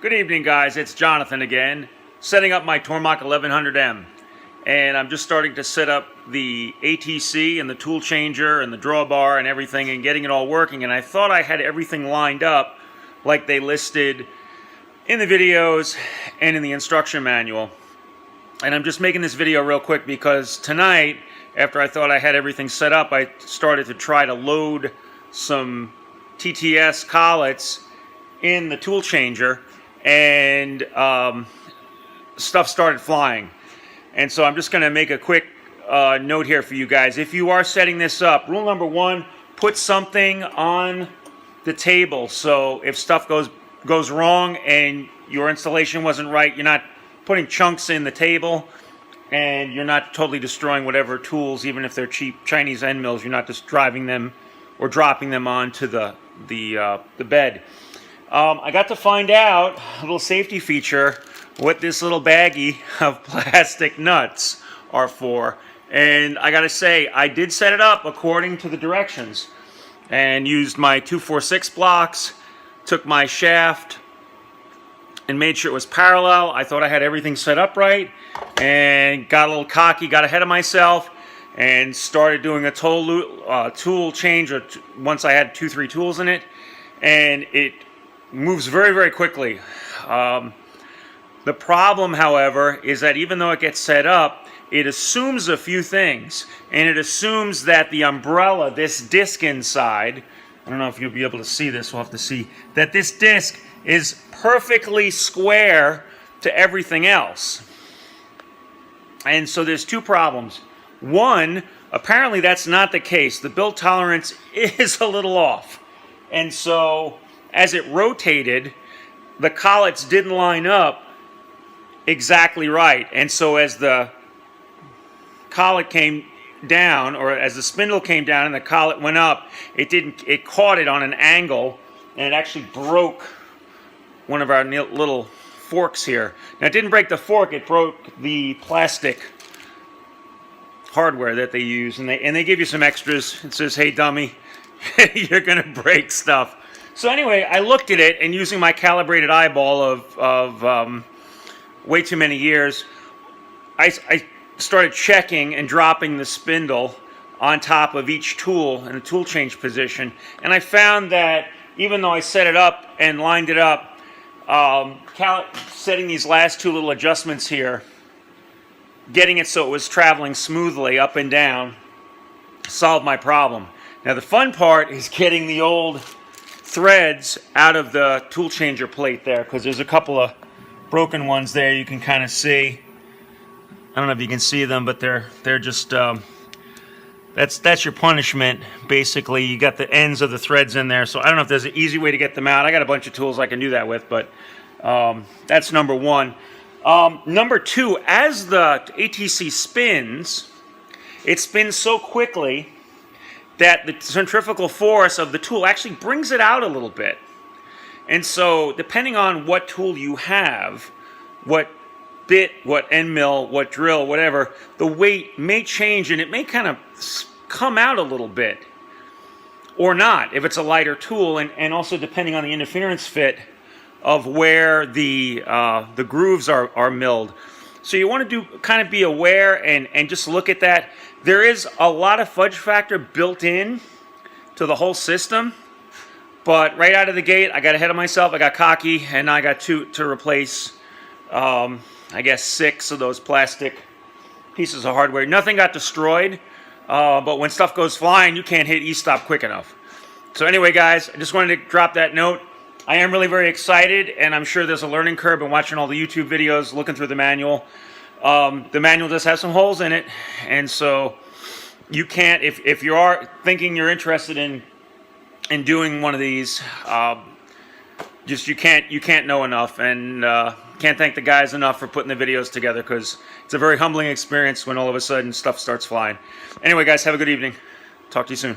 Good evening, guys. It's Jonathan again, setting up my Tormach 1100M. And I'm just starting to set up the ATC and the tool changer and the drawbar and everything and getting it all working. And I thought I had everything lined up like they listed in the videos and in the instruction manual. And I'm just making this video real quick because tonight, after I thought I had everything set up, I started to try to load some TTS collets in the tool changer, and stuff started flying. And so I'm just going to make a quick note here for you guys. If you are setting this up, rule number one, put something on the table, so if stuff goes wrong and your installation wasn't right, you're not putting chunks in the table and you're not totally destroying whatever tools, even if they're cheap Chinese end mills, you're not just driving them or dropping them onto the bed. I got to find out, a little safety feature, what this little baggie of plastic nuts are for. And I gotta say, I did set it up according to the directions and used my 246 blocks, took my shaft and made sure it was parallel. I thought I had everything set up right and got a little cocky, got ahead of myself and started doing a tool change once I had 2-3 tools in it, and it moves very, very quickly. The problem, however, is that even though it gets set up, it assumes a few things, and it assumes that the umbrella, this disc inside, I don't know if you'll be able to see this, we'll have to see, that this disc is perfectly square to everything else. And so there's two problems. One, apparently that's not the case. The build tolerance is a little off. And so as it rotated, the collets didn't line up exactly right. And so as the collet came down, or as the spindle came down and the collet went up, it caught it on an angle, and it actually broke one of our little forks here. Now, it didn't break the fork, it broke the plastic hardware that they use, and they give you some extras. It says, hey dummy, you're gonna break stuff. So anyway, I looked at it, and using my calibrated eyeball of way too many years, I started checking and dropping the spindle on top of each tool in the tool change position, and I found that even though I set it up and lined it up, setting these last two little adjustments here, getting it so it was traveling smoothly up and down, solved my problem. Now the fun part is getting the old threads out of the tool changer plate there, because there's a couple of broken ones there you can kind of see. I don't know if you can see them, but they're just that's your punishment. Basically, you got the ends of the threads in there, so I don't know if there's an easy way to get them out. I got a bunch of tools I can do that with, but that's number one. Number two, as the ATC spins, it spins so quickly that the centrifugal force of the tool actually brings it out a little bit. And so, depending on what tool you have, what bit, what end mill, what drill, whatever, the weight may change and it may kind of come out a little bit. Or not, if it's a lighter tool, and also depending on the interference fit of where the grooves are milled. So you want to kind of be aware and just look at that. There is a lot of fudge factor built in to the whole system, but right out of the gate, I got ahead of myself, I got cocky, and I got to replace, I guess, 6 of those plastic pieces of hardware. Nothing got destroyed, but when stuff goes flying, you can't hit E-stop quick enough. So anyway, guys, I just wanted to drop that note. I am really very excited, and I'm sure there's a learning curve in watching all the YouTube videos, looking through the manual. The manual does have some holes in it, and so you can't, if you are thinking you're interested in doing one of these, just you can't know enough, and can't thank the guys enough for putting the videos together, because it's a very humbling experience when all of a sudden stuff starts flying. Anyway, guys, have a good evening. Talk to you soon.